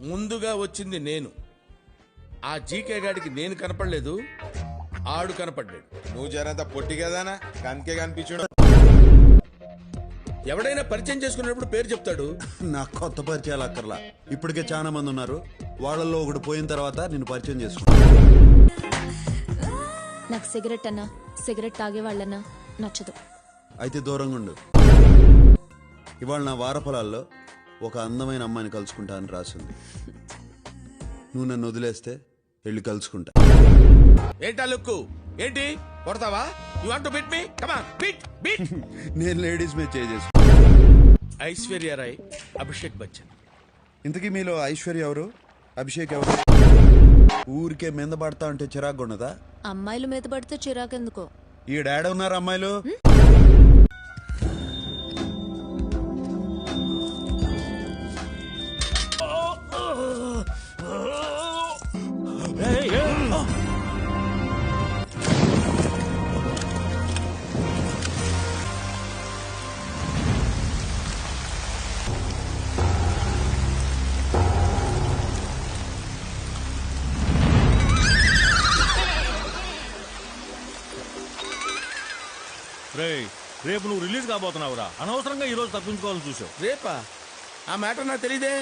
ముందుగా వచ్చింది నేను. ఆ జీకే గాడికి నేను కనపడలేదు, ఆడు కనపడ్డాడు. నువ్వు జరంత పొట్టి కదానా, కనికే కనిపించడు. ఎవడైనా పరిచయం చేసుకున్నప్పుడు పేరు చెప్తాడు. నాకు కొత్త పరిచయాలు అక్కర్లా, ఇప్పటికే చాలా మంది ఉన్నారు. వాళ్ళల్లో ఒకడు పోయిన తర్వాత నిన్ను పరిచయం చేసుకుంటా. నాకు సిగరెట్ అన్నా, సిగరెట్ తాగే వాళ్ళన్నా నచ్చదు. అయితే దూరంగా ఉండు. ఇవాళ నా వారఫలాల్లో ఒక అందమైన అమ్మాయిని కలుసుకుంటా అని రాసింది. నువ్వు నన్ను వదిలేస్తే వెళ్ళి కలుసుకుంటా. ఏంటా లుక్కు? ఏంటి కొడతావా? You want to beat me? Come on, beat beat. నేను లేడీస్ మీద చేసేసు. ఐశ్వర్య రాయ్, అభిషేక్ బచ్చన్. ఇంతకీ మీలో ఐశ్వర్య ఎవరు, అభిషేక్ ఎవరు? ఊరికే మీద పడతా అంటే చిరాకు ఉన్నదా? అమ్మాయిలు మీద పడితే చిరాకెందుకో. ఈ డాడ్ ఉన్నారు అమ్మాయిలు. రేపు నువ్వు రిలీజ్ కాబోతున్నావురా, అనవసరంగా ఈ రోజు తప్పించుకోవాలని చూసావు. రేపా? ఆ మ్యాటర్ నాకు తెలీదే.